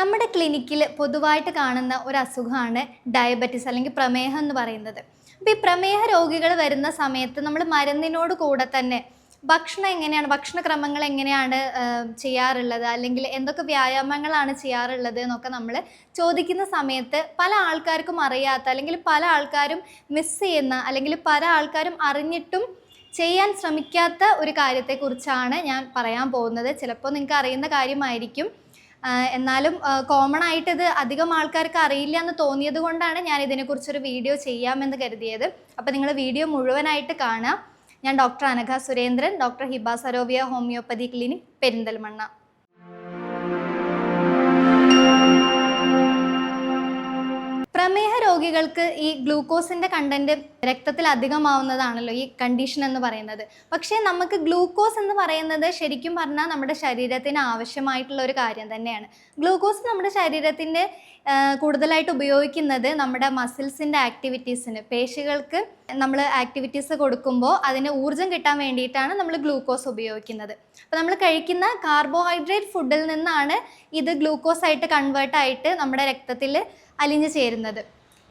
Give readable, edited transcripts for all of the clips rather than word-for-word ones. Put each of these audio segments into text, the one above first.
നമ്മുടെ ക്ലിനിക്കിൽ പൊതുവായിട്ട് കാണുന്ന ഒരു അസുഖമാണ് ഡയബറ്റിസ് അല്ലെങ്കിൽ പ്രമേഹം എന്ന് പറയുന്നത്. അപ്പോൾ ഈ പ്രമേഹ രോഗികൾ വരുന്ന സമയത്ത് നമ്മൾ മരുന്നിനോട് കൂടെ തന്നെ ഭക്ഷണക്രമങ്ങൾ എങ്ങനെയാണ് ചെയ്യാറുള്ളത്, അല്ലെങ്കിൽ എന്തൊക്കെ വ്യായാമങ്ങളാണ് ചെയ്യാറുള്ളത് എന്നൊക്കെ നമ്മൾ ചോദിക്കുന്ന സമയത്ത് പല ആൾക്കാർക്കും അറിയാത്ത, അല്ലെങ്കിൽ പല ആൾക്കാരും മിസ് ചെയ്യുന്ന, അല്ലെങ്കിൽ പല ആൾക്കാരും അറിഞ്ഞിട്ടും ചെയ്യാൻ ശ്രമിക്കാത്ത ഒരു കാര്യത്തെക്കുറിച്ചാണ് ഞാൻ പറയാൻ പോകുന്നത്. ചിലപ്പോൾ നിങ്ങൾക്ക് അറിയുന്ന കാര്യമായിരിക്കും, എന്നാലും കോമൺ ആയിട്ട് ഇത് അധികം ആൾക്കാർക്ക് അറിയില്ല എന്ന് തോന്നിയത് കൊണ്ടാണ് ഞാൻ ഇതിനെക്കുറിച്ചൊരു വീഡിയോ ചെയ്യാമെന്ന് കരുതിയത്. അപ്പോൾ നിങ്ങൾ വീഡിയോ മുഴുവനായിട്ട് കാണുക. ഞാൻ doctor Anagha Surendran, doctor Hiba Sarovia homeopathy clinic, Perinthalmanna. പ്രമേഹ രോഗികൾക്ക് ഈ ഗ്ലൂക്കോസിൻ്റെ കണ്ടൻറ്റ് രക്തത്തിൽ അധികമാവുന്നതാണല്ലോ ഈ കണ്ടീഷൻ എന്ന് പറയുന്നത്. പക്ഷേ നമുക്ക് ഗ്ലൂക്കോസ് എന്ന് പറയുന്നത് ശരിക്കും പറഞ്ഞാൽ നമ്മുടെ ശരീരത്തിന് ആവശ്യമായിട്ടുള്ള ഒരു കാര്യം തന്നെയാണ്. ഗ്ലൂക്കോസ് നമ്മുടെ ശരീരത്തിൻ്റെ കൂടുതലായിട്ട് ഉപയോഗിക്കുന്നത് നമ്മുടെ മസിൽസിൻ്റെ ആക്ടിവിറ്റീസിന്, പേശികൾക്ക് നമ്മൾ ആക്ടിവിറ്റീസ് കൊടുക്കുമ്പോൾ അതിന് ഊർജ്ജം കിട്ടാൻ വേണ്ടിയിട്ടാണ് നമ്മൾ ഗ്ലൂക്കോസ് ഉപയോഗിക്കുന്നത്. അപ്പോൾ നമ്മൾ കഴിക്കുന്ന കാർബോഹൈഡ്രേറ്റ് ഫുഡിൽ നിന്നാണ് ഇത് ഗ്ലൂക്കോസായിട്ട് കൺവേർട്ടായിട്ട് നമ്മുടെ രക്തത്തിൽ അലിഞ്ഞു ചേരുന്നത്.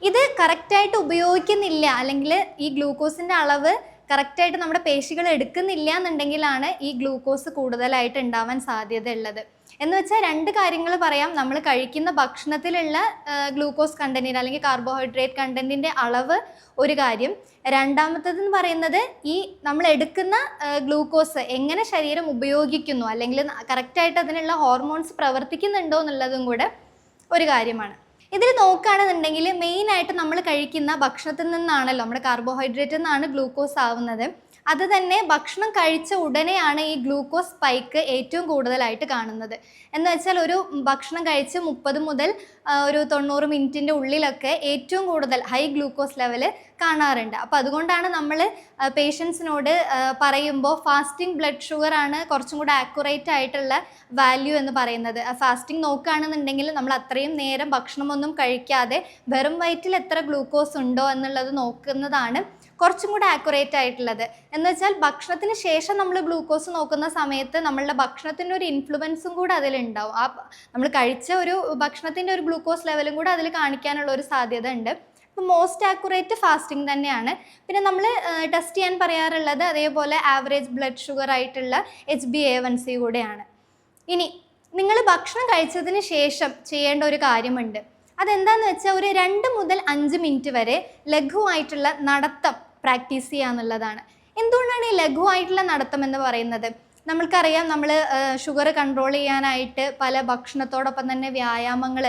ഇത് കറക്റ്റായിട്ട് ഉപയോഗിക്കുന്നില്ല, അല്ലെങ്കിൽ ഈ ഗ്ലൂക്കോസിൻ്റെ അളവ് കറക്റ്റായിട്ട് നമ്മുടെ പേശികൾ എടുക്കുന്നില്ല എന്നുണ്ടെങ്കിലാണ് ഈ ഗ്ലൂക്കോസ് കൂടുതലായിട്ട് ഉണ്ടാവാൻ സാധ്യത ഉള്ളത്. എന്ന് വെച്ചാൽ രണ്ട് കാര്യങ്ങൾ പറയാം. നമ്മൾ കഴിക്കുന്ന ഭക്ഷണത്തിലുള്ള ഗ്ലൂക്കോസ് കണ്ടൻറ്റിന് അല്ലെങ്കിൽ കാർബോഹൈഡ്രേറ്റ് കണ്ടൻറ്റിൻ്റെ അളവ് ഒരു കാര്യം. രണ്ടാമത്തേതെന്ന് പറയുന്നത് ഈ നമ്മൾ എടുക്കുന്ന ഗ്ലൂക്കോസ് എങ്ങനെ ശരീരം ഉപയോഗിക്കുന്നു, അല്ലെങ്കിൽ കറക്റ്റായിട്ട് അതിനുള്ള ഹോർമോൺസ് പ്രവർത്തിക്കുന്നുണ്ടോ എന്നുള്ളതും കൂടെ ഒരു കാര്യമാണ്. ഇതിൽ നോക്കുകയാണെന്നുണ്ടെങ്കിൽ മെയിനായിട്ട് നമ്മൾ കഴിക്കുന്ന ഭക്ഷണത്തിൽ നിന്നാണല്ലോ നമ്മുടെ കാർബോഹൈഡ്രേറ്റിൽ നിന്നാണ് ഗ്ലൂക്കോസ് ആവുന്നത്. അത് തന്നെ ഭക്ഷണം കഴിച്ച ഉടനെയാണ് ഈ ഗ്ലൂക്കോസ് സ്പൈക്ക് ഏറ്റവും കൂടുതലായിട്ട് കാണുന്നത്. എന്ന് വെച്ചാൽ ഒരു ഭക്ഷണം കഴിച്ച് 30 മുതൽ ഒരു 90 മിനിറ്റിൻ്റെ ഉള്ളിലൊക്കെ ഏറ്റവും കൂടുതൽ ഹൈ ഗ്ലൂക്കോസ് ലെവൽ കാണാറുണ്ട്. അപ്പോൾ അതുകൊണ്ടാണ് നമ്മൾ പേഷ്യൻസിനോട് പറയുമ്പോൾ ഫാസ്റ്റിംഗ് ബ്ലഡ് ഷുഗർ ആണ് കുറച്ചും കൂടെ ആക്യുറേറ്റ് ആയിട്ടുള്ള വാല്യൂ എന്ന് പറയുന്നത്. ഫാസ്റ്റിംഗ് നോക്കുകയാണെന്നുണ്ടെങ്കിൽ നമ്മൾ അത്രയും നേരം ഭക്ഷണമൊന്നും കഴിക്കാതെ വെറും വയറ്റിൽ എത്ര ഗ്ലൂക്കോസ് ഉണ്ടോ എന്നുള്ളത് നോക്കുന്നതാണ് കുറച്ചും കൂടെ ആക്യുറേറ്റ് ആയിട്ടുള്ളത്. എന്ന് വെച്ചാൽ ഭക്ഷണത്തിന് ശേഷം നമ്മൾ ഗ്ലൂക്കോസ് നോക്കുന്ന സമയത്ത് നമ്മളുടെ ഭക്ഷണത്തിൻ്റെ ഒരു ഇൻഫ്ലുവൻസും കൂടെ അതിലുണ്ടാവും. ആ നമ്മൾ കഴിച്ച ഒരു ഭക്ഷണത്തിൻ്റെ ഒരു ഗ്ലൂക്കോസ് ലെവലും കൂടെ അതിൽ കാണിക്കാനുള്ള ഒരു സാധ്യത ഉണ്ട്. അപ്പോൾ മോസ്റ്റ് ആക്യുറേറ്റ് ഫാസ്റ്റിംഗ് തന്നെയാണ്. പിന്നെ നമ്മൾ ടെസ്റ്റ് ചെയ്യാൻ പറയാറുള്ളത് അതേപോലെ ആവറേജ് ബ്ലഡ് ഷുഗർ ആയിട്ടുള്ള HbA1c കൂടെയാണ്. ഇനി നിങ്ങൾ ഭക്ഷണം കഴിച്ചതിന് ശേഷം ചെയ്യേണ്ട ഒരു കാര്യമുണ്ട്. അതെന്താണെന്ന് വെച്ചാൽ ഒരു 2 മുതൽ 5 മിനിറ്റ് വരെ ലഘുവായിട്ടുള്ള നടത്തം പ്രാക്ടീസ് ചെയ്യുക എന്നുള്ളതാണ്. എന്തുകൊണ്ടാണ് ഈ ലഘുവായിട്ടുള്ള നടത്തം എന്ന് പറയുന്നത്? നമ്മൾക്കറിയാം, നമ്മൾ ഷുഗർ കൺട്രോൾ ചെയ്യാനായിട്ട് പല ഭക്ഷണത്തോടൊപ്പം തന്നെ വ്യായാമങ്ങൾ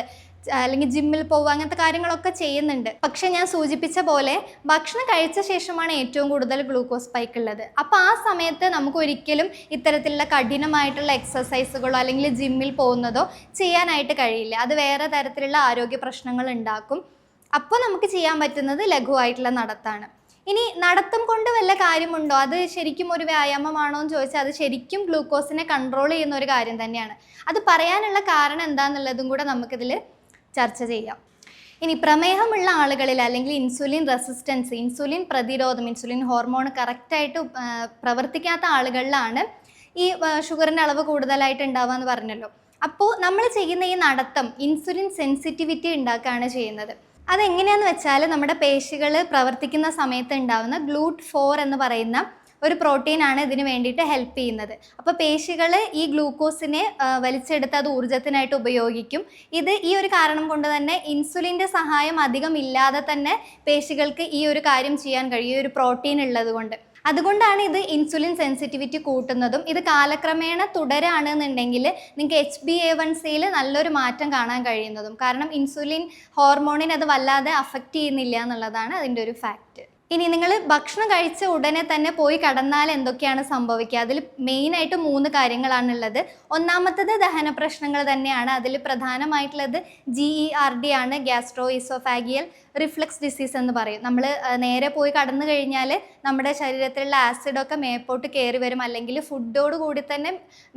അല്ലെങ്കിൽ ജിമ്മിൽ പോവുക, അങ്ങനത്തെ കാര്യങ്ങളൊക്കെ ചെയ്യുന്നുണ്ട്. പക്ഷെ ഞാൻ സൂചിപ്പിച്ച പോലെ ഭക്ഷണം കഴിച്ച ശേഷമാണ് ഏറ്റവും കൂടുതൽ ഗ്ലൂക്കോസ് സ്പൈക്ക് ഉള്ളത്. അപ്പോൾ ആ സമയത്ത് നമുക്ക് ഒരിക്കലും ഇത്തരത്തിലുള്ള കഠിനമായിട്ടുള്ള എക്സസൈസുകളോ അല്ലെങ്കിൽ ജിമ്മിൽ പോകുന്നതോ ചെയ്യാനായിട്ട് കഴിയില്ല. അത് വേറെ തരത്തിലുള്ള ആരോഗ്യ പ്രശ്നങ്ങൾ ഉണ്ടാക്കും. അപ്പോൾ നമുക്ക് ചെയ്യാൻ പറ്റുന്നത് ലഘുവായിട്ടുള്ള നടത്താണ്. ഇനി നടത്തം കൊണ്ട് വല്ല കാര്യമുണ്ടോ, അത് ശരിക്കും ഒരു വ്യായാമമാണോ എന്ന് ചോദിച്ചാൽ അത് ശരിക്കും ഗ്ലൂക്കോസിനെ കൺട്രോൾ ചെയ്യുന്ന ഒരു കാര്യം തന്നെയാണ്. അത് പറയാനുള്ള കാരണം എന്താണെന്നുള്ളതും കൂടെ നമുക്കിതിൽ ചർച്ച ചെയ്യാം. ഇനി പ്രമേഹമുള്ള ആളുകളിൽ അല്ലെങ്കിൽ ഇൻസുലിൻ റെസിസ്റ്റൻസ്, ഇൻസുലിൻ പ്രതിരോധം, ഇൻസുലിൻ ഹോർമോൺ കറക്റ്റായിട്ട് പ്രവർത്തിക്കാത്ത ആളുകളിലാണ് ഈ ഷുഗറിൻ്റെ അളവ് കൂടുതലായിട്ട് ഉണ്ടാവുക എന്ന് പറഞ്ഞല്ലോ. അപ്പോൾ നമ്മൾ ചെയ്യുന്ന ഈ നടത്തം ഇൻസുലിൻ സെൻസിറ്റിവിറ്റി ഉണ്ടാക്കുകയാണ് ചെയ്യുന്നത്. അതെങ്ങനെയാണെന്ന് വെച്ചാൽ നമ്മുടെ പേശികൾ പ്രവർത്തിക്കുന്ന സമയത്ത് ഉണ്ടാകുന്ന GLUT4 എന്ന് പറയുന്ന ഒരു പ്രോട്ടീനാണ് ഇതിന് വേണ്ടിയിട്ട് ഹെൽപ്പ് ചെയ്യുന്നത്. അപ്പോൾ പേശികൾ ഈ ഗ്ലൂക്കോസിനെ വലിച്ചെടുത്ത് അത് ഊർജ്ജത്തിനായിട്ട് ഉപയോഗിക്കും. ഈ ഒരു കാരണം കൊണ്ട് തന്നെ ഇൻസുലിൻ്റെ സഹായം അധികം ഇല്ലാതെ തന്നെ പേശികൾക്ക് ഈ ഒരു കാര്യം ചെയ്യാൻ കഴിയും, ഈ ഒരു പ്രോട്ടീൻ ഉള്ളത് കൊണ്ട്. അതുകൊണ്ടാണ് ഇത് ഇൻസുലിൻ സെൻസിറ്റിവിറ്റി കൂട്ടുന്നതും. ഇത് കാലക്രമേണ തുടരുകയാണെന്നുണ്ടെങ്കിൽ നിങ്ങൾക്ക് HbA1cയിൽ നല്ലൊരു മാറ്റം കാണാൻ കഴിയുന്നതും. കാരണം ഇൻസുലിൻ ഹോർമോണിനെ അത് വല്ലാതെ അഫക്റ്റ് ചെയ്യുന്നില്ല എന്നുള്ളതാണ് അതിൻ്റെ ഒരു ഫാക്റ്റ്. ഇനി നിങ്ങൾ ഭക്ഷണം കഴിച്ച ഉടനെ തന്നെ പോയി കിടന്നാൽ എന്തൊക്കെയാണ് സംഭവിക്കുക? അതിൽ മെയിനായിട്ട് 3 കാര്യങ്ങളാണുള്ളത്. ഒന്നാമത്തത് ദഹന പ്രശ്നങ്ങൾ തന്നെയാണ്. അതിൽ പ്രധാനമായിട്ടുള്ളത് GERD ആണ്, ഗ്യാസ്ട്രോ ഈസോഫാഗിയൽ റിഫ്ലക്സ് ഡിസീസ് എന്ന് പറയും. നമ്മൾ നേരെ പോയി കടന്നു കഴിഞ്ഞാൽ നമ്മുടെ ശരീരത്തിലുള്ള ആസിഡൊക്കെ മേപ്പോട്ട് കയറി വരും, അല്ലെങ്കിൽ ഫുഡോട് കൂടി തന്നെ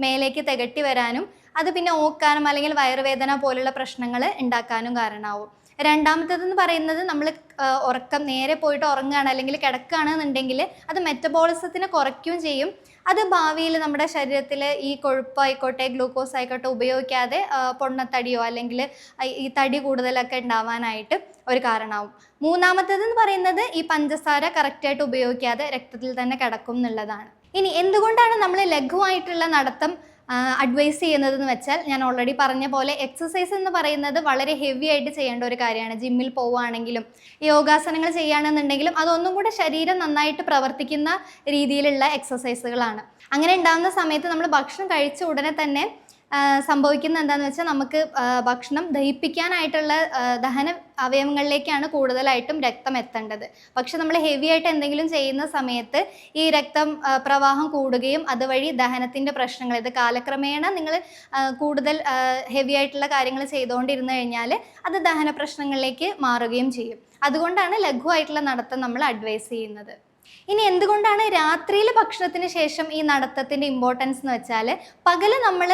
മേലേക്ക് തികട്ടി വരാനും അത് പിന്നെ ഓക്കാനും അല്ലെങ്കിൽ വയറുവേദന പോലുള്ള പ്രശ്നങ്ങൾ ഉണ്ടാക്കാനും കാരണമാവും. രണ്ടാമത്തേതെന്ന് പറയുന്നത് നമ്മൾ ഉറക്കം നേരെ പോയിട്ട് ഉറങ്ങുകയാണ് അല്ലെങ്കിൽ കിടക്കുകയാണെന്നുണ്ടെങ്കിൽ അത് മെറ്റബോളിസത്തിനെ കുറയ്ക്കുകയും ചെയ്യും. അത് ഭാവിയിൽ നമ്മുടെ ശരീരത്തിൽ ഈ കൊഴുപ്പായിക്കോട്ടെ ഗ്ലൂക്കോസ് ആയിക്കോട്ടെ ഉപയോഗിക്കാതെ പൊണ്ണത്തടിയോ അല്ലെങ്കിൽ ഈ തടി കൂടുതലൊക്കെ ഉണ്ടാവാനായിട്ട് ഒരു കാരണമാവും. മൂന്നാമത്തേതെന്ന് പറയുന്നത് ഈ പഞ്ചസാര കറക്റ്റായിട്ട് ഉപയോഗിക്കാതെ രക്തത്തിൽ തന്നെ കിടക്കും എന്നുള്ളതാണ്. ഇനി എന്തുകൊണ്ടാണ് നമ്മൾ ലഘുവായിട്ടുള്ള നടത്തം അഡ്വൈസ് ചെയ്യുന്നതെന്ന് വെച്ചാൽ, ഞാൻ ഓൾറെഡി പറഞ്ഞ പോലെ എക്സസൈസ് എന്ന് പറയുന്നത് വളരെ ഹെവി ആയിട്ട് ചെയ്യേണ്ട ഒരു കാര്യമാണ്. ജിമ്മിൽ പോവുകയാണെങ്കിലും യോഗാസനങ്ങൾ ചെയ്യുകയാണെന്നുണ്ടെങ്കിലും അതൊന്നും കൂടെ ശരീരം നന്നായിട്ട് പ്രവർത്തിക്കുന്ന രീതിയിലുള്ള എക്സസൈസുകളാണ്. അങ്ങനെ ഉണ്ടാകുന്ന സമയത്ത് നമ്മൾ ഭക്ഷണം കഴിച്ച ഉടനെ തന്നെ സംഭവിക്കുന്ന എന്താണെന്ന് വെച്ചാൽ, നമുക്ക് ഭക്ഷണം ദഹിപ്പിക്കാനായിട്ടുള്ള ദഹന അവയവങ്ങളിലേക്കാണ് കൂടുതലായിട്ടും രക്തം എത്തേണ്ടത്. പക്ഷെ നമ്മൾ ഹെവി ആയിട്ട് എന്തെങ്കിലും ചെയ്യുന്ന സമയത്ത് ഈ രക്തം പ്രവാഹം കൂടുകയും അതുവഴി ദഹനത്തിൻ്റെ പ്രശ്നങ്ങൾ, ഇത് കാലക്രമേണ നിങ്ങൾ കൂടുതൽ ഹെവി ആയിട്ടുള്ള കാര്യങ്ങൾ ചെയ്തുകൊണ്ടിരുന്നു കഴിഞ്ഞാൽ അത് ദഹന പ്രശ്നങ്ങളിലേക്ക് മാറുകയും ചെയ്യും. അതുകൊണ്ടാണ് ലഘുവായിട്ടുള്ള നടത്തം നമ്മൾ അഡ്വൈസ് ചെയ്യുന്നത്. ഇനി എന്തുകൊണ്ടാണ് രാത്രിയിൽ ഭക്ഷണത്തിന് ശേഷം ഈ നടത്തത്തിൻ്റെ ഇമ്പോർട്ടൻസ് എന്ന് വെച്ചാൽ, പകല് നമ്മൾ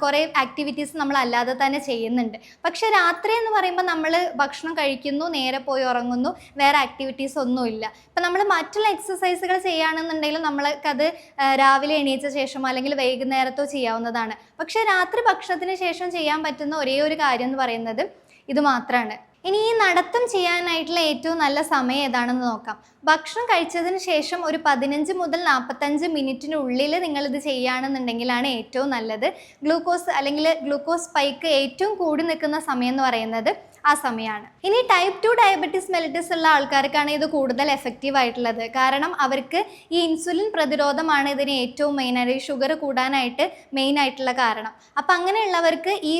കുറേ ആക്ടിവിറ്റീസ് നമ്മൾ അല്ലാതെ തന്നെ ചെയ്യുന്നുണ്ട്. പക്ഷേ രാത്രി എന്ന് പറയുമ്പോൾ നമ്മൾ ഭക്ഷണം കഴിക്കുന്നു, നേരെ പോയി ഉറങ്ങുന്നു, വേറെ ആക്ടിവിറ്റീസ് ഒന്നുമില്ല. ഇപ്പം നമ്മൾ മറ്റുള്ള എക്സസൈസുകൾ ചെയ്യുകയാണെന്നുണ്ടെങ്കിലും നമ്മൾക്കത് രാവിലെ എണീച്ച ശേഷമോ അല്ലെങ്കിൽ വൈകുന്നേരത്തോ ചെയ്യാവുന്നതാണ്. പക്ഷേ രാത്രി ഭക്ഷണത്തിന് ശേഷം ചെയ്യാൻ പറ്റുന്ന ഒരേ ഒരു കാര്യം എന്ന് പറയുന്നത് ഇത് മാത്രമാണ്. ഇനി ഈ നടത്തം ചെയ്യാനായിട്ടുള്ള ഏറ്റവും നല്ല സമയം ഏതാണെന്ന് നോക്കാം. ഭക്ഷണം കഴിച്ചതിന് ശേഷം ഒരു 15 മുതൽ 45 മിനിറ്റിനുള്ളിൽ നിങ്ങളിത് ചെയ്യുകയാണെന്നുണ്ടെങ്കിലാണ് ഏറ്റവും നല്ലത്. ഗ്ലൂക്കോസ് അല്ലെങ്കിൽ ഗ്ലൂക്കോസ് സ്പൈക്ക് ഏറ്റവും കൂടി നിൽക്കുന്ന സമയം എന്ന് പറയുന്നത് ആ സമയമാണ്. ഇനി ടൈപ്പ് 2 ഡയബറ്റീസ് മെലിറ്റസ് ഉള്ള ആൾക്കാർക്കാണ് ഇത് കൂടുതൽ എഫക്റ്റീവ് ആയിട്ടുള്ളത്. കാരണം അവർക്ക് ഈ ഇൻസുലിൻ പ്രതിരോധമാണ് ഇതിന് ഏറ്റവും മെയിനായിട്ട്, ഷുഗർ കൂടാനായിട്ട് മെയിൻ ആയിട്ടുള്ള കാരണം. അപ്പം അങ്ങനെയുള്ളവർക്ക് ഈ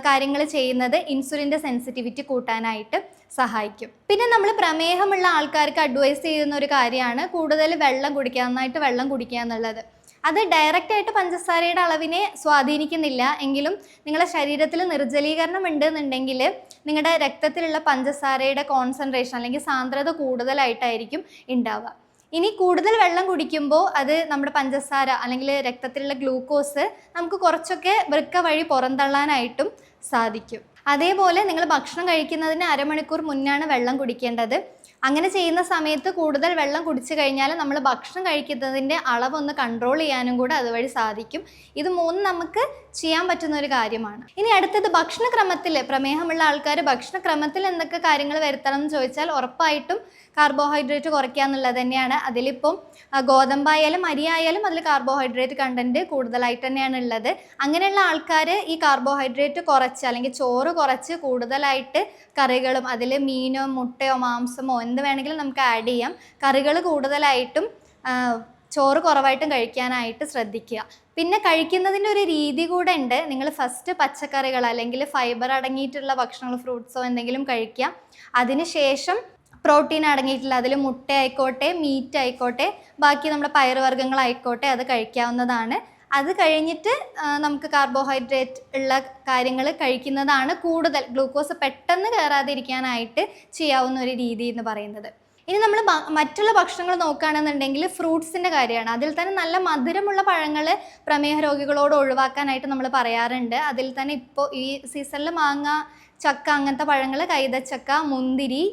കാര്യങ്ങൾ ചെയ്യുന്നത് ഇൻസുലിൻ്റെ സെൻസിറ്റിവിറ്റി കൂട്ടാനായിട്ട് സഹായിക്കും. പിന്നെ നമ്മൾ പ്രമേഹമുള്ള ആൾക്കാർക്ക് അഡ്വൈസ് ചെയ്യുന്ന ഒരു കാര്യമാണ് കൂടുതൽ വെള്ളം കുടിക്കുക, നന്നായിട്ട് വെള്ളം കുടിക്കുക എന്നുള്ളത്. അത് ഡയറക്റ്റായിട്ട് പഞ്ചസാരയുടെ അളവിനെ സ്വാധീനിക്കുന്നില്ല എങ്കിലും നിങ്ങളുടെ ശരീരത്തിൽ നിർജ്ജലീകരണം ഉണ്ടെന്നുണ്ടെങ്കിൽ നിങ്ങളുടെ രക്തത്തിലുള്ള പഞ്ചസാരയുടെ കോൺസെൻട്രേഷൻ അല്ലെങ്കിൽ സാന്ദ്രത കൂടുതലായിട്ടായിരിക്കും ഉണ്ടാവുക. ഇനി കൂടുതൽ വെള്ളം കുടിക്കുമ്പോൾ അത് നമ്മുടെ പഞ്ചസാര അല്ലെങ്കിൽ രക്തത്തിലുള്ള ഗ്ലൂക്കോസ് നമുക്ക് കുറച്ചൊക്കെ വൃക്ക വഴി പുറന്തള്ളാനായിട്ടും സാധിക്കും. അതേപോലെ നിങ്ങൾ ഭക്ഷണം കഴിക്കുന്നതിന് അരമണിക്കൂർ മുന്നാണ് വെള്ളം കുടിക്കേണ്ടത്. അങ്ങനെ ചെയ്യുന്ന സമയത്ത് കൂടുതൽ വെള്ളം കുടിച്ചു കഴിഞ്ഞാൽ നമ്മൾ ഭക്ഷണം കഴിക്കുന്നതിൻ്റെ അളവൊന്ന് കൺട്രോൾ ചെയ്യാനും കൂടെ അതുവഴി സാധിക്കും. ഇത് മൂന്നും നമുക്ക് ചെയ്യാൻ പറ്റുന്ന ഒരു കാര്യമാണ്. ഇനി അടുത്തത് ഭക്ഷണക്രമത്തിൽ, പ്രമേഹമുള്ള ആൾക്കാർ ഭക്ഷണക്രമത്തിൽ എന്തൊക്കെ കാര്യങ്ങൾ വരുത്തണം എന്ന് ചോദിച്ചാൽ, ഉറപ്പായിട്ടും കാർബോഹൈഡ്രേറ്റ് കുറയ്ക്കുക എന്നുള്ളത് തന്നെയാണ്. അതിലിപ്പം ഗോതമ്പായാലും അരിയായാലും അതിൽ കാർബോഹൈഡ്രേറ്റ് കണ്ടൻറ്റ് കൂടുതലായിട്ട് തന്നെയാണ് ഉള്ളത്. അങ്ങനെയുള്ള ആൾക്കാർ ഈ കാർബോഹൈഡ്രേറ്റ് കുറച്ച് അല്ലെങ്കിൽ ചോറ് കുറച്ച് കൂടുതലായിട്ട് കറികളും, അതിൽ മീനോ മുട്ടയോ മാംസമോ എന്ത് വേണമെങ്കിലും നമുക്ക് ആഡ് ചെയ്യാം. കറികൾ കൂടുതലായിട്ടും ചോറ് കുറവായിട്ടും കഴിക്കാനായിട്ട് ശ്രദ്ധിക്കുക. പിന്നെ കഴിക്കുന്നതിൻ്റെ ഒരു രീതി കൂടെ ഉണ്ട്. നിങ്ങൾ ഫസ്റ്റ് പച്ചക്കറികൾ അല്ലെങ്കിൽ ഫൈബർ അടങ്ങിയിട്ടുള്ള ഭക്ഷണങ്ങൾ, ഫ്രൂട്ട്സോ എന്തെങ്കിലും കഴിക്കുക. അതിനുശേഷം പ്രോട്ടീൻ അടങ്ങിയിട്ടുള്ള, അതിൽ മുട്ട ആയിക്കോട്ടെ മീറ്റ് ആയിക്കോട്ടെ ബാക്കി നമ്മുടെ പയറുവർഗ്ഗങ്ങളായിക്കോട്ടെ അത് കഴിക്കാവുന്നതാണ്. അത് കഴിഞ്ഞിട്ട് നമുക്ക് കാർബോഹൈഡ്രേറ്റ് ഉള്ള കാര്യങ്ങൾ കഴിക്കുന്നതാണ് കൂടുതൽ ഗ്ലൂക്കോസ് പെട്ടെന്ന് കയറാതിരിക്കാനായിട്ട് ചെയ്യാവുന്ന ഒരു രീതി എന്ന് പറയുന്നത്. ഇനി നമ്മൾ മറ്റുള്ള ഭക്ഷണങ്ങൾ നോക്കുകയാണെന്നുണ്ടെങ്കിൽ ഫ്രൂട്ട്സിൻ്റെ കാര്യമാണ്. അതിൽ തന്നെ നല്ല മധുരമുള്ള പഴങ്ങൾ പ്രമേഹ രോഗികളോട് ഒഴിവാക്കാനായിട്ട് നമ്മൾ പറയാറുണ്ട്. അതിൽ തന്നെ ഇപ്പോൾ ഈ സീസണിൽ മാങ്ങ, ചക്ക, അങ്ങനത്തെ പഴങ്ങൾ, കൈതച്ചക്ക, മുന്തിരി,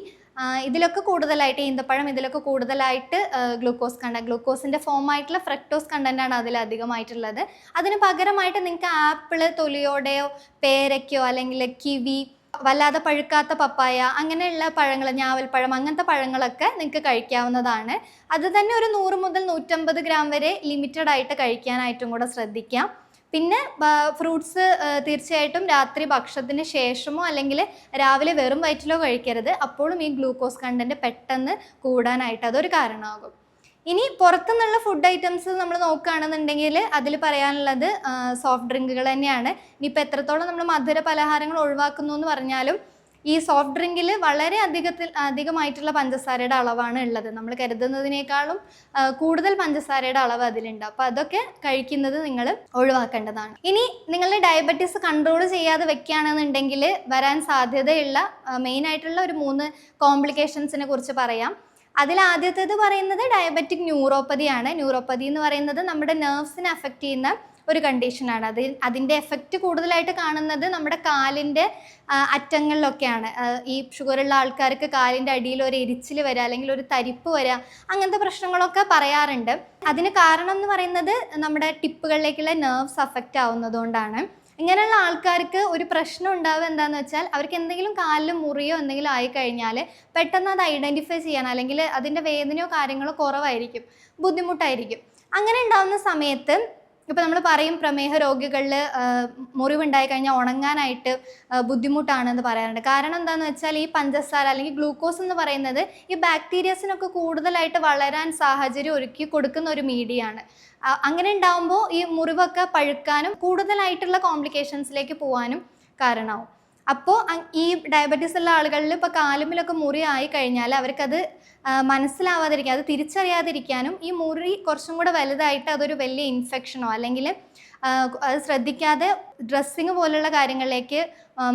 ഇതിലൊക്കെ കൂടുതലായിട്ട്, ഈന്തപ്പഴം, ഇതിലൊക്കെ കൂടുതലായിട്ട് ഗ്ലൂക്കോസിൻ്റെ ഫോമായിട്ടുള്ള ഫ്രക്ടോസ് കണ്ടൻ്റാണ് അതിലധികമായിട്ടുള്ളത്. അതിന് പകരമായിട്ട് നിങ്ങൾക്ക് ആപ്പിൾ തൊലിയോടെയോ പേരയ്ക്കോ അല്ലെങ്കിൽ കിവി, വല്ലാതെ പഴുക്കാത്ത പപ്പായ, അങ്ങനെയുള്ള പഴങ്ങൾ, ഞാവൽപ്പഴം, അങ്ങനത്തെ പഴങ്ങളൊക്കെ നിങ്ങൾക്ക് കഴിക്കാവുന്നതാണ്. അത് തന്നെ ഒരു 100 മുതൽ 150 ഗ്രാം വരെ ലിമിറ്റഡ് ആയിട്ട് കഴിക്കാനായിട്ടും കൂടെ ശ്രദ്ധിക്കാം. പിന്നെ ഫ്രൂട്ട്സ് തീർച്ചയായിട്ടും രാത്രി ഭക്ഷണത്തിന് ശേഷമോ അല്ലെങ്കിൽ രാവിലെ വെറും വയറ്റിലോ കഴിക്കരുത്. അപ്പോഴും ഈ ഗ്ലൂക്കോസ് കണ്ടൻറ്റ് പെട്ടെന്ന് കൂടാനായിട്ട് അതൊരു കാരണമാകും. ഇനി പുറത്തുനിന്നുള്ള ഫുഡ് ഐറ്റംസ് നമ്മൾ നോക്കുകയാണെന്നുണ്ടെങ്കിൽ അതിൽ പറയാനുള്ളത് സോഫ്റ്റ് ഡ്രിങ്കുകൾ തന്നെയാണ്. ഇനിയിപ്പോൾ എത്രത്തോളം നമ്മൾ മധുര പലഹാരങ്ങൾ ഒഴിവാക്കുന്നു എന്ന് പറഞ്ഞാലും ഈ സോഫ്റ്റ് ഡ്രിങ്കിൽ വളരെ അധികമായിട്ടുള്ള പഞ്ചസാരയുടെ അളവാണ് ഉള്ളത്. നമ്മൾ കരുതുന്നതിനേക്കാളും കൂടുതൽ പഞ്ചസാരയുടെ അളവ് അതിലുണ്ട്. അപ്പോൾ അതൊക്കെ കഴിക്കുന്നത് നിങ്ങൾ ഒഴിവാക്കേണ്ടതാണ്. ഇനി നിങ്ങൾ ഡയബറ്റീസ് കൺട്രോൾ ചെയ്യാതെ വെക്കുകയാണെന്നുണ്ടെങ്കിൽ വരാൻ സാധ്യതയുള്ള മെയിനായിട്ടുള്ള ഒരു 3 കോംപ്ലിക്കേഷൻസിനെ കുറിച്ച് പറയാം. അതിൽ ആദ്യത്തേത് പറയുന്നത് ഡയബറ്റിക് ന്യൂറോപ്പതിയാണ്. ന്യൂറോപ്പതി എന്ന് പറയുന്നത് നമ്മുടെ നെർവ്സിനെ അഫക്റ്റ് ചെയ്യുന്ന ഒരു കണ്ടീഷനാണ്. അതിൻ്റെ എഫക്റ്റ് കൂടുതലായിട്ട് കാണുന്നത് നമ്മുടെ കാലിൻ്റെ അറ്റങ്ങളിലൊക്കെയാണ്. ഈ ഷുഗറുള്ള ആൾക്കാർക്ക് കാലിൻ്റെ അടിയിൽ ഒരു എരിച്ചിൽ വരിക, അല്ലെങ്കിൽ ഒരു തരിപ്പ് വരിക, അങ്ങനത്തെ പ്രശ്നങ്ങളൊക്കെ പറയാറുണ്ട്. അതിന് കാരണം എന്ന് പറയുന്നത് നമ്മുടെ ടിപ്പുകളിലേക്കുള്ള നെർവ്സ് അഫക്റ്റ് ആവുന്നതുകൊണ്ടാണ്. ഇങ്ങനെയുള്ള ആൾക്കാർക്ക് ഒരു പ്രശ്നം ഉണ്ടാവുക എന്താണെന്ന് വെച്ചാൽ, അവർക്ക് എന്തെങ്കിലും കാലിൽ മുറിയോ എന്തെങ്കിലും ആയിക്കഴിഞ്ഞാൽ പെട്ടെന്ന് അത് ഐഡൻറ്റിഫൈ ചെയ്യാൻ, അല്ലെങ്കിൽ അതിൻ്റെ വേദനയോ കാര്യങ്ങളോ കുറവായിരിക്കും, ബുദ്ധിമുട്ടായിരിക്കും. അങ്ങനെ ഉണ്ടാകുന്ന സമയത്ത് ഇപ്പോൾ നമ്മൾ പറയും പ്രമേഹ രോഗികളിൽ മുറിവുണ്ടായി കഴിഞ്ഞാൽ ഉണങ്ങാനായിട്ട് ബുദ്ധിമുട്ടാണെന്ന് പറയാറുണ്ട്. കാരണം എന്താണെന്ന് വെച്ചാൽ, ഈ പഞ്ചസാര അല്ലെങ്കിൽ ഗ്ലൂക്കോസ് എന്ന് പറയുന്നത് ഈ ബാക്ടീരിയസിനൊക്കെ കൂടുതലായിട്ട് വളരാൻ സാഹചര്യം ഒരുക്കി കൊടുക്കുന്ന ഒരു മീഡിയയാണ്. അങ്ങനെ ഉണ്ടാകുമ്പോൾ ഈ മുറിവൊക്കെ പഴുക്കാനും കൂടുതലായിട്ടുള്ള കോംപ്ലിക്കേഷൻസിലേക്ക് പോകാനും കാരണമാവും. അപ്പോൾ ഈ ഡയബറ്റീസ് ഉള്ള ആളുകളിൽ ഇപ്പോൾ കാലുമ്പിലൊക്കെ മുറി ആയി കഴിഞ്ഞാൽ അവർക്കത് മനസ്സിലാവാതിരിക്കുക, അത് തിരിച്ചറിയാതിരിക്കാനും, ഈ മുറി കുറച്ചും കൂടെ വലുതായിട്ട് അതൊരു വലിയ ഇൻഫെക്ഷനോ അല്ലെങ്കിൽ അത് ശ്രദ്ധിക്കാതെ ഡ്രസ്സിങ് പോലുള്ള കാര്യങ്ങളിലേക്ക്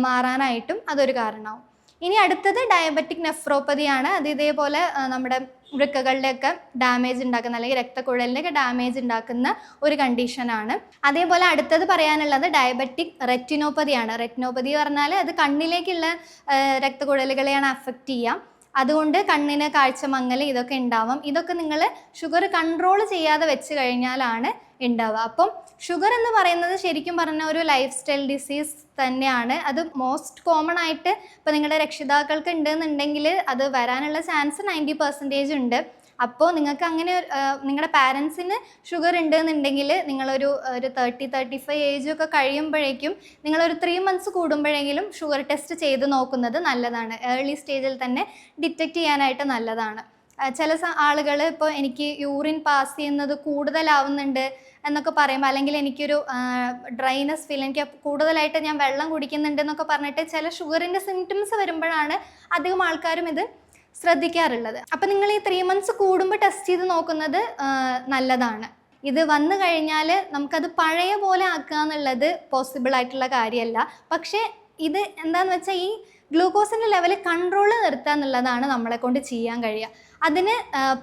മാറാനായിട്ടും അതൊരു കാരണമാവും. ഇനി അടുത്തത് ഡയബറ്റിക് നെഫ്രോപ്പതിയാണ്. അത് ഇതേപോലെ നമ്മുടെ വൃക്കകളിലൊക്കെ ഡാമേജ് ഉണ്ടാക്കുന്ന, അല്ലെങ്കിൽ രക്തക്കുഴലിനൊക്കെ ഡാമേജ് ഉണ്ടാക്കുന്ന ഒരു കണ്ടീഷനാണ്. അതേപോലെ അടുത്തത് പറയാനുള്ളത് ഡയബറ്റിക് റെറ്റിനോപ്പതിയാണ്. റെറ്റിനോപ്പതി പറഞ്ഞാൽ അത് കണ്ണിലേക്കുള്ള രക്തക്കുഴലുകളെയാണ് അഫക്റ്റ് ചെയ്യുക. അതുകൊണ്ട് കണ്ണിന് കാഴ്ചമങ്ങൽ ഇതൊക്കെ ഉണ്ടാവാം. ഇതൊക്കെ നിങ്ങൾ ഷുഗർ കൺട്രോൾ ചെയ്യാതെ വെച്ച് കഴിഞ്ഞാലാണ് ഉണ്ടാവുക. അപ്പം ഷുഗർ എന്ന് പറയുന്നത് ശരിക്കും പറഞ്ഞാൽ ഒരു ലൈഫ് സ്റ്റൈൽ ഡിസീസ് തന്നെയാണ്. അത് മോസ്റ്റ് കോമൺ ആയിട്ട് ഇപ്പോൾ നിങ്ങളുടെ രക്ഷിതാക്കൾക്ക് ഉണ്ടെന്നുണ്ടെങ്കിൽ അത് വരാനുള്ള ചാൻസ് 90% ഉണ്ട്. അപ്പോൾ നിങ്ങൾക്ക് അങ്ങനെ നിങ്ങളുടെ പാരൻസിന് ഷുഗർ ഉണ്ടെന്നുണ്ടെങ്കിൽ നിങ്ങളൊരു 30-35 ഏജൊക്കെ കഴിയുമ്പോഴേക്കും നിങ്ങളൊരു 3 months കൂടുമ്പോഴെങ്കിലും ഷുഗർ ടെസ്റ്റ് ചെയ്ത് നോക്കുന്നത് നല്ലതാണ്. ഏർലി സ്റ്റേജിൽ തന്നെ ഡിറ്റക്റ്റ് ചെയ്യാനായിട്ട് നല്ലതാണ്. ചില ആളുകൾ ഇപ്പോൾ എനിക്ക് യൂറിൻ പാസ് ചെയ്യുന്നത് കൂടുതലാവുന്നുണ്ട് എന്നൊക്കെ പറയുമ്പോൾ, അല്ലെങ്കിൽ എനിക്കൊരു ഡ്രൈനസ് ഫീൽ, എനിക്ക് കൂടുതലായിട്ട് ഞാൻ വെള്ളം കുടിക്കുന്നുണ്ട് എന്നൊക്കെ പറഞ്ഞിട്ട് ചില ഷുഗറിൻ്റെ സിംറ്റംസ് വരുമ്പോഴാണ് അധികം ആൾക്കാരും ഇത് ശ്രദ്ധിക്കാറുള്ളത്. അപ്പം നിങ്ങൾ ഈ 3 months കൂടുമ്പോൾ ടെസ്റ്റ് ചെയ്ത് നോക്കുന്നത് നല്ലതാണ്. ഇത് വന്നു കഴിഞ്ഞാൽ നമുക്കത് പഴയ പോലെ ആക്കുക എന്നുള്ളത് പോസിബിൾ ആയിട്ടുള്ള കാര്യമല്ല. പക്ഷേ ഇത് എന്താണെന്ന് വെച്ചാൽ, ഈ ഗ്ലൂക്കോസിൻ്റെ ലെവൽ കൺട്രോൾ നിർത്തുക എന്നുള്ളതാണ് നമ്മളെ കൊണ്ട് ചെയ്യാൻ കഴിയുക. അതിന്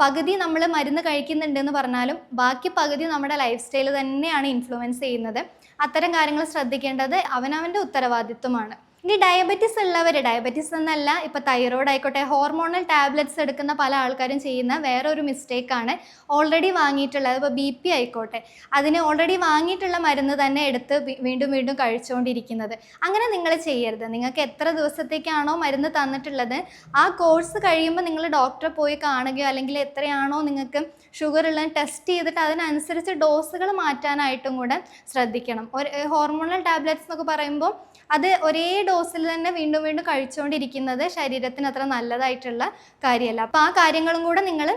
പകുതി നമ്മൾ മരുന്ന് കഴിക്കുന്നുണ്ടെന്ന് പറഞ്ഞാലും ബാക്കി പകുതി നമ്മുടെ ലൈഫ് സ്റ്റൈൽ തന്നെയാണ് ഇൻഫ്ലുവൻസ് ചെയ്യുന്നത്. അത്തരം കാര്യങ്ങൾ ശ്രദ്ധിക്കേണ്ടത് അവനവൻ്റെ ഉത്തരവാദിത്വമാണ്. ഇനി ഡയബറ്റീസ് ഉള്ളവർ, ഡയബറ്റീസ് എന്നല്ല, ഇപ്പോൾ തൈറോയ്ഡ് ആയിക്കോട്ടെ, ഹോർമോണൽ ടാബ്ലറ്റ്സ് എടുക്കുന്ന പല ആൾക്കാരും ചെയ്യുന്ന വേറൊരു മിസ്റ്റേക്കാണ് ഓൾറെഡി വാങ്ങിയിട്ടുള്ളത്. ഇപ്പോൾ BP ആയിക്കോട്ടെ, അതിന് ഓൾറെഡി വാങ്ങിയിട്ടുള്ള മരുന്ന് തന്നെ എടുത്ത് വീണ്ടും വീണ്ടും കഴിച്ചുകൊണ്ടിരിക്കുന്നത്. അങ്ങനെ നിങ്ങൾ ചെയ്യരുത്. നിങ്ങൾക്ക് എത്ര ദിവസത്തേക്കാണോ മരുന്ന് തന്നിട്ടുള്ളത്, ആ കോഴ്സ് കഴിയുമ്പോൾ നിങ്ങൾ ഡോക്ടറെ പോയി കാണുകയോ, അല്ലെങ്കിൽ എത്രയാണോ നിങ്ങൾക്ക് ഷുഗർ ഉള്ളത് ടെസ്റ്റ് ചെയ്തിട്ട് അതിനനുസരിച്ച് ഡോസുകൾ മാറ്റാനായിട്ടും കൂടെ ശ്രദ്ധിക്കണം. ഒരു ഹോർമോണൽ ടാബ്ലറ്റ്സ് എന്നൊക്കെ പറയുമ്പോൾ അത് ഒരേ ഡോസിൽ തന്നെ വീണ്ടും വീണ്ടും കഴിച്ചുകൊണ്ടിരിക്കുന്നത് ശരീരത്തിന് അത്ര നല്ലതായിട്ടുള്ള കാര്യമല്ല. അപ്പോൾ ആ കാര്യങ്ങളും കൂടെ നിങ്ങൾ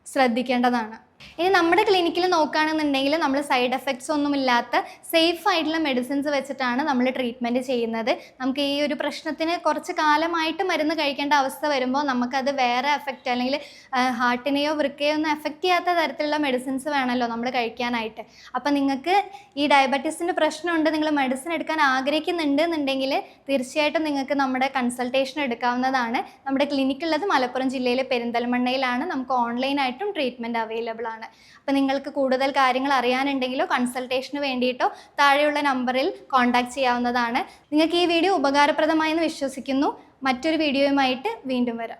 ശ്രദ്ധിക്കേണ്ടതാണ്. ഇനി നമ്മുടെ ക്ലിനിക്കിൽ നോക്കുകയാണെന്നുണ്ടെങ്കിൽ നമ്മൾ സൈഡ് എഫക്ട്സ് ഒന്നുമില്ലാത്ത സേഫ് ആയിട്ടുള്ള മെഡിസിൻസ് വെച്ചിട്ടാണ് നമ്മൾ ട്രീറ്റ്മെൻറ്റ് ചെയ്യുന്നത്. നമുക്ക് ഈ ഒരു പ്രശ്നത്തിന് കുറച്ച് കാലമായിട്ട് മരുന്ന് കഴിക്കേണ്ട അവസ്ഥ വരുമ്പോൾ നമുക്കത് വേറെ എഫക്റ്റ്, അല്ലെങ്കിൽ ഹാർട്ടിനെയോ വൃക്കയോ ഒന്നും എഫക്റ്റ് ചെയ്യാത്ത തരത്തിലുള്ള മെഡിസിൻസ് വേണമല്ലോ നമ്മൾ കഴിക്കാനായിട്ട്. അപ്പം നിങ്ങൾക്ക് ഈ ഡയബറ്റീസിൻ്റെ പ്രശ്നമുണ്ട്, നിങ്ങൾ മെഡിസിൻ എടുക്കാൻ ആഗ്രഹിക്കുന്നുണ്ട് എന്നുണ്ടെങ്കിൽ തീർച്ചയായിട്ടും നിങ്ങൾക്ക് നമ്മുടെ കൺസൾട്ടേഷൻ എടുക്കാവുന്നതാണ്. നമ്മുടെ ക്ലിനിക്കുള്ളത് മലപ്പുറം ജില്ലയിലെ പെരിന്തൽമണ്ണയിലാണ്. നമുക്ക് ഓൺലൈനായിട്ടും ട്രീറ്റ്മെൻറ്റ് അവൈലബിൾ ആണ്. അപ്പോൾ നിങ്ങൾക്ക് കൂടുതൽ കാര്യങ്ങൾ അറിയാനുണ്ടെങ്കിലോ കൺസൾട്ടേഷന് വേണ്ടിയിട്ടോ താഴെയുള്ള നമ്പറിൽ കോൺടാക്റ്റ് ചെയ്യാവുന്നതാണ്. നിങ്ങൾക്ക് ഈ വീഡിയോ ഉപകാരപ്രദമായെന്ന് വിശ്വസിക്കുന്നു. മറ്റൊരു വീഡിയോയുമായിട്ട് വീണ്ടും വരാം.